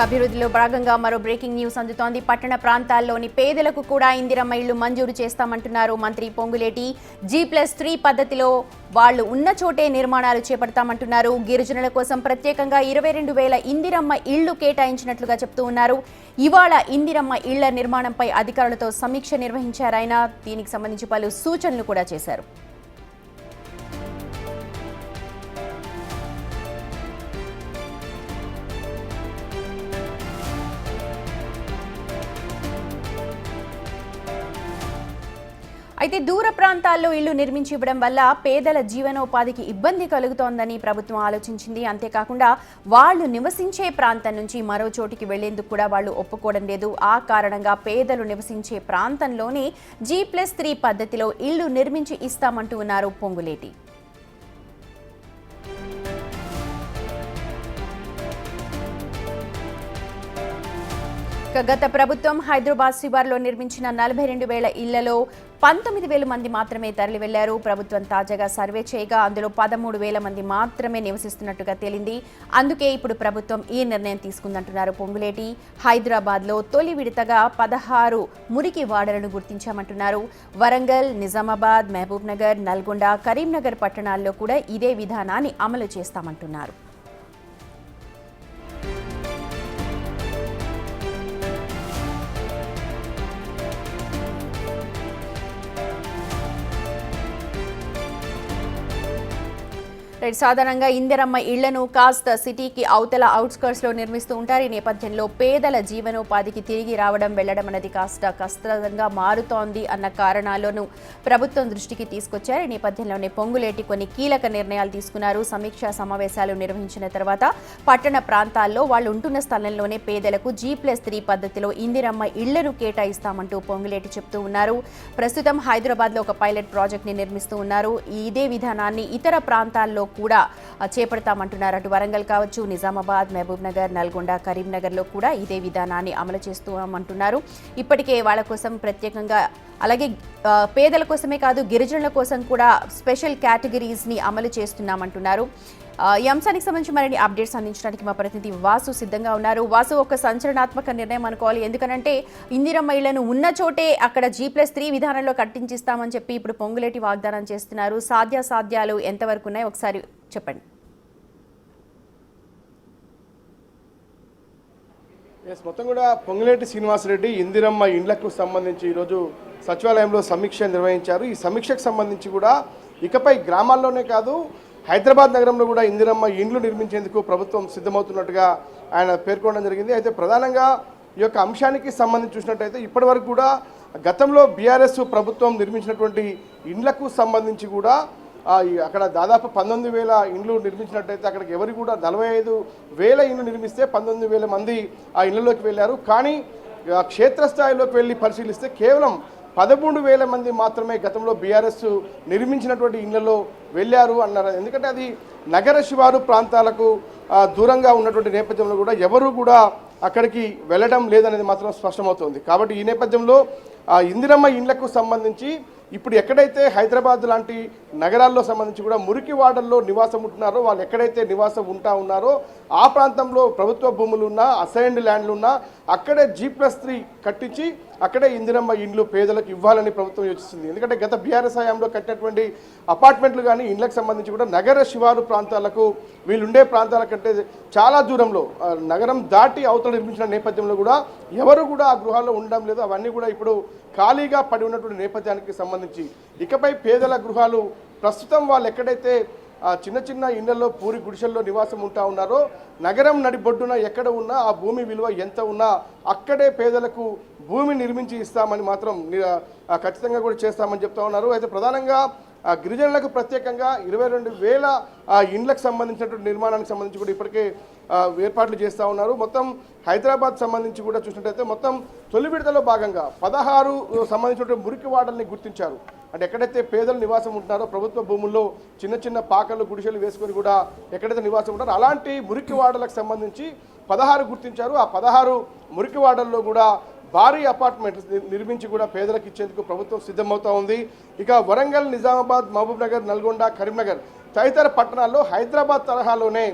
అభివృద్ధిలో భాగంగా మరో బ్రేకింగ్ న్యూస్ అందుతోంది. పట్టణ ప్రాంతాల్లోని పేదలకు కూడా ఇందిరమ్మ ఇళ్లు మంజూరు చేస్తామంటున్నారు మంత్రి పొంగులేటి. G+3 పద్ధతిలో వాళ్లు ఉన్న చోటే నిర్మాణాలు చేపడతామంటున్నారు. గిరిజనుల కోసం ప్రత్యేకంగా 22,000 ఇందిరమ్మ ఇళ్లు కేటాయించినట్లుగా చెప్తూ ఉన్నారు. ఇవాళ ఇందిరమ్మ ఇళ్ల నిర్మాణంపై అధికారులతో సమీక్ష నిర్వహించారు ఆయన. దీనికి సంబంధించి పలు సూచనలు కూడా చేశారు. అయితే దూర ప్రాంతాల్లో ఇళ్లు నిర్మించి ఇవ్వడం వల్ల పేదల జీవనోపాధికి ఇబ్బంది కలుగుతోందని ప్రభుత్వం ఆలోచించింది. అంతేకాకుండా వాళ్ళు నివసించే ప్రాంతం నుంచి మరో చోటికి వెళ్లేందుకు కూడా వాళ్ళు ఒప్పుకోవడం లేదు. ఆ కారణంగా పేదలు నివసించే ప్రాంతంలోనే G+3 పద్ధతిలో ఇళ్లు నిర్మించి ఇస్తామంటూ ఉన్నారు పొంగులేటి. గత ప్రభుత్వం హైదరాబాద్ శివార్లో నిర్మించిన 42,000 ఇళ్లలో 19,000 మంది మాత్రమే తరలి వెళ్లారు. ప్రభుత్వం తాజాగా సర్వే చేయగా అందులో 13,000 మంది మాత్రమే నివసిస్తున్నట్టుగా తేలింది. అందుకే ఇప్పుడు ప్రభుత్వం ఈ నిర్ణయం తీసుకుందంటున్నారు పొంగులేటి. హైదరాబాద్లో తొలి విడతగా 16 మురికి వాడలను గుర్తించామంటున్నారు. వరంగల్, నిజామాబాద్, మహబూబ్ నగర్, నల్గొండ, కరీంనగర్ పట్టణాల్లో కూడా ఇదే విధానాన్ని అమలు చేస్తామంటున్నారు. సాధారణంగా ఇందిరమ్మ ఇళ్లను కాస్త సిటీకి అవతల అవుట్స్కర్ట్స్ లో నిర్మిస్తూ ఉంటారు. ఈ నేపథ్యంలో పేదల జీవనోపాధికి తిరిగి రావడం వెళ్లడం అనేది కాస్త కష్టంగా మారుతోంది అన్న కారణాలను ప్రభుత్వం దృష్టికి తీసుకొచ్చారు. ఈ నేపథ్యంలోనే పొంగులేటి కొన్ని కీలక నిర్ణయాలు తీసుకున్నారు. సమీక్షా సమావేశాలు నిర్వహించిన తర్వాత పట్టణ ప్రాంతాల్లో వాళ్ళు ఉంటున్న స్థలంలోనే పేదలకు G+3 పద్ధతిలో ఇందిరమ్మ ఇళ్లను కేటాయిస్తామంటూ పొంగులేటి చెప్తూ ఉన్నారు. ప్రస్తుతం హైదరాబాద్ లో ఒక పైలట్ ప్రాజెక్ట్ ని నిర్మిస్తూ ఉన్నారు. ఇదే విధానాన్ని ఇతర ప్రాంతాల్లో కూడా చేపడతామంటున్నారు. అటు వరంగల్ కావచ్చు, నిజామాబాద్, మహబూబ్ నగర్, నల్గొండ, కరీంనగర్ లో కూడా ఇదే విధానాన్ని అమలు చేస్తామంటున్నారు. ఇప్పటికే వాళ్ళ కోసం ప్రత్యేకంగా, అలాగే పేదల కోసమే కాదు గిరిజనుల కోసం కూడా స్పెషల్ కేటగిరీస్ ని అమలు చేస్తున్నామంటున్నారు. ఈ అంశానికి సంబంధించి మరిన్ని అప్డేట్స్ అందించడానికి మా ప్రతినిధి వాసు సిద్ధంగా ఉన్నారు. వాసు, ఒక సంచలనాత్మక నిర్ణయం అనుకోవాలి. ఎందుకంటే ఇందిరమ్మ ఇళ్లను ఉన్న చోటే అక్కడ G+3 విధానంలో కట్టించిస్తామని చెప్పి ఇప్పుడు పొంగులేటి వాగ్దానం చేస్తున్నారు. సాధ్యాలు ఎంతవరకు ఉన్నాయి ఒకసారి చెప్పండి. మొత్తం కూడా పొంగులేటి శ్రీనివాసరెడ్డి ఇందిరమ్మ ఇండ్లకు సంబంధించి ఈరోజు సచివాలయంలో సమీక్ష నిర్వహించారు. ఈ సమీక్షకు సంబంధించి కూడా ఇకపై గ్రామాల్లోనే కాదు హైదరాబాద్ నగరంలో కూడా ఇందిరమ్మ ఇండ్లు నిర్మించేందుకు ప్రభుత్వం సిద్ధమవుతున్నట్టుగా ఆయన పేర్కొనడం జరిగింది. అయితే ప్రధానంగా ఈ యొక్క అంశానికి సంబంధించి చూసినట్టయితే ఇప్పటివరకు కూడా గతంలో బీఆర్ఎస్ ప్రభుత్వం నిర్మించినటువంటి ఇండ్లకు సంబంధించి కూడా అక్కడ దాదాపు 19,000 ఇండ్లు నిర్మించినట్టయితే అక్కడికి ఎవరు కూడా 45,000 ఇండ్లు నిర్మిస్తే 19,000 మంది ఆ ఇళ్లలోకి వెళ్ళారు. కానీ క్షేత్రస్థాయిలోకి వెళ్ళి పరిశీలిస్తే కేవలం 13,000 మంది మాత్రమే గతంలో బీఆర్ఎస్ నిర్మించినటువంటి ఇళ్లలో వెళ్ళారు అన్నారు. ఎందుకంటే అది నగర శివారు ప్రాంతాలకు దూరంగా ఉన్నటువంటి నేపథ్యంలో కూడా ఎవరు కూడా అక్కడికి వెళ్ళడం లేదనేది మాత్రం స్పష్టమవుతోంది. కాబట్టి ఈ నేపథ్యంలో ఇందిరమ్మ ఇండ్లకు సంబంధించి ఇప్పుడు ఎక్కడైతే హైదరాబాద్ లాంటి నగరాల్లో సంబంధించి కూడా మురికి వాడల్లో నివాసం ఉంటున్నారో, వాళ్ళు ఎక్కడైతే నివాసం ఉన్నారో ఆ ప్రాంతంలో ప్రభుత్వ భూములు ఉన్నా, అసైన్డ్ ల్యాండ్లు ఉన్నా అక్కడే G+3 కట్టించి అక్కడే ఇందిరమ్మ ఇండ్లు పేదలకు ఇవ్వాలని ప్రభుత్వం యోచిస్తుంది. ఎందుకంటే గత బీఆర్ఎస్ హయాంలో కట్టినటువంటి అపార్ట్మెంట్లు కానీ ఇండ్లకు సంబంధించి కూడా నగర శివారు ప్రాంతాలకు, వీళ్ళుండే ప్రాంతాల కంటే చాలా దూరంలో నగరం దాటి అవతల నిర్మించిన నేపథ్యంలో కూడా ఎవరు కూడా ఆ గృహాల్లో ఉండడం లేదు. అవన్నీ కూడా ఇప్పుడు ఖాళీగా పడి ఉన్నటువంటి నేపథ్యానికి సంబంధించి ఇకపై పేదల గృహాలు ప్రస్తుతం వాళ్ళు ఎక్కడైతే చిన్న చిన్న ఇళ్లలో పూరి గుడిసెల్లో నివాసం ఉంటా ఉన్నారో నగరం నడిబొడ్డున ఎక్కడ ఉన్నా ఆ భూమి విలువ ఎంత ఉన్నా అక్కడే పేదలకు భూమి నిర్మించి ఇస్తామని మాత్రం ఖచ్చితంగా కూడా చేస్తామని చెప్తా ఉన్నారు. అయితే ప్రధానంగా గిరిజనులకు ప్రత్యేకంగా 22,000 ఇండ్లకు సంబంధించినటువంటి నిర్మాణానికి సంబంధించి కూడా ఇప్పటికే ఏర్పాట్లు చేస్తూ ఉన్నారు. మొత్తం హైదరాబాద్ సంబంధించి కూడా చూసినట్టయితే మొత్తం తొలి విడతలో భాగంగా 16 సంబంధించినటువంటి మురికి వాడల్ని గుర్తించారు. అంటే ఎక్కడైతే పేదలు నివాసం ఉంటున్నారో ప్రభుత్వ భూముల్లో చిన్న చిన్న పాకలు గుడిసెలు వేసుకొని కూడా ఎక్కడైతే నివాసం ఉంటారో అలాంటి మురికి వాడలకు సంబంధించి 16 గుర్తించారు. ఆ 16 మురికి వాడల్లో కూడా భారీ అపార్ట్మెంట్స్ నిర్మించి కూడా పేదలకు ఇచ్చేందుకు ప్రభుత్వం సిద్ధమవుతా ఉంది. ఇక వరంగల్, నిజామాబాద్, మహబూబ్ నగర్, నల్గొండ, కరీంనగర్ తదితర పట్టణాల్లో హైదరాబాద్ తరహాలోనే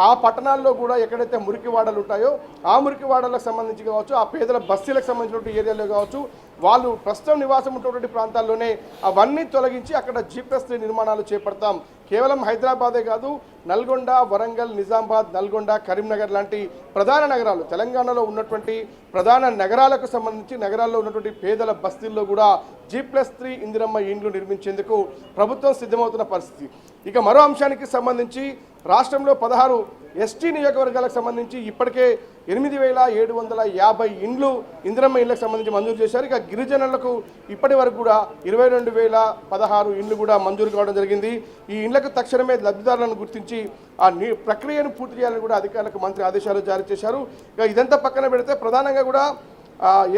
ఆ పట్టణాల్లో కూడా ఎక్కడైతే మురికి వాడలు ఉంటాయో ఆ మురికి వాడలకు సంబంధించి కావచ్చు, ఆ పేదల బస్తీలకు సంబంధించినటువంటి ఏరియాలో కావచ్చు, వాళ్ళు ప్రస్తుతం నివాసం ఉన్నటువంటి ప్రాంతాల్లోనే అవన్నీ తొలగించి అక్కడ G+3 నిర్మాణాలు చేపడతాం. కేవలం హైదరాబాదే కాదు, నల్గొండ, వరంగల్, నిజామాబాద్, నల్గొండ, కరీంనగర్ లాంటి ప్రధాన నగరాలు, తెలంగాణలో ఉన్నటువంటి ప్రధాన నగరాలకు సంబంధించి నగరాల్లో ఉన్నటువంటి పేదల బస్తీల్లో కూడా G+3 ఇందిరమ్మ ఇండ్లు నిర్మించేందుకు ప్రభుత్వం సిద్ధమవుతున్న పరిస్థితి. ఇక మరో అంశానికి సంబంధించి రాష్ట్రంలో 16 ఎస్టీ నియోజకవర్గాలకు సంబంధించి ఇప్పటికే 8,750 ఇండ్లు ఇందిరమ్మ ఇళ్లకు సంబంధించి మంజూరు చేశారు. ఇక గిరిజనులకు ఇప్పటి వరకు కూడా 22,016 ఇండ్లు కూడా మంజూరు కావడం జరిగింది. ఈ ఇండ్లకు తక్షణమే లబ్ధిదారులను గుర్తించి ఆ ప్రక్రియను పూర్తి చేయాలని కూడా అధికారులకు మంత్రి ఆదేశాలు జారీ చేశారు. ఇక ఇదంతా పక్కన పెడితే ప్రధానంగా కూడా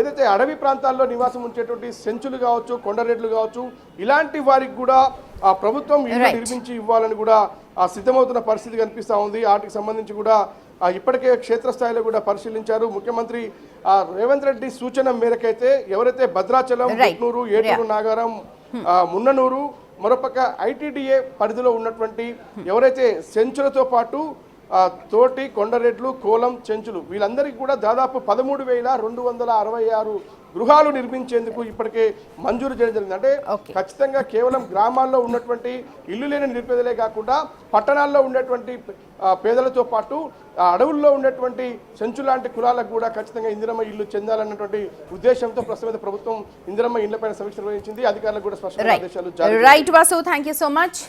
ఏదైతే అడవి ప్రాంతాల్లో నివాసం ఉంచేటువంటి సెంచులు కావచ్చు, కొండరేట్లు కావచ్చు, ఇలాంటి వారికి కూడా ఆ ప్రభుత్వం ఇల్లు నిర్మించి ఇవ్వాలని కూడా సిద్ధమవుతున్న పరిస్థితి కనిపిస్తూ ఉంది. వాటికి సంబంధించి కూడా ఇప్పటికే క్షేత్రస్థాయిలో కూడా పరిశీలించారు. ముఖ్యమంత్రి రేవంత్ రెడ్డి సూచన మేరకైతే ఎవరైతే భద్రాచలం, పుట్నూరు, ఏటూరు, నాగారం, మున్ననూరు, మరోపక్క ఐటీడీఏ పరిధిలో ఉన్నటువంటి ఎవరైతే సెంచులతో పాటు తోటి, కొండరెడ్లు, కోలం, చెంచులు వీళ్ళందరికీ కూడా దాదాపు 13,266 గృహాలు నిర్మించేందుకు ఇప్పటికే మంజూరు చేయడం జరిగింది. అంటే ఖచ్చితంగా కేవలం గ్రామాల్లో ఉన్నటువంటి ఇల్లు లేని నిరుపేదలే కాకుండా పట్టణాల్లో ఉండేటువంటి పేదలతో పాటు అడవుల్లో ఉండేటువంటి చెంచు లాంటి కులాలకు కూడా ఖచ్చితంగా ఇందిరమ్మ ఇల్లు చెందాలన్నటువంటి ఉద్దేశంతో ప్రస్తుతం ప్రభుత్వం ఇందిరమ్మ ఇళ్లపైన సమీక్ష నిర్వహించింది. అధికారులకు కూడా స్పష్టమైన ఆదేశాలు జారీ చేసింది. Right Vasu, thank you so much.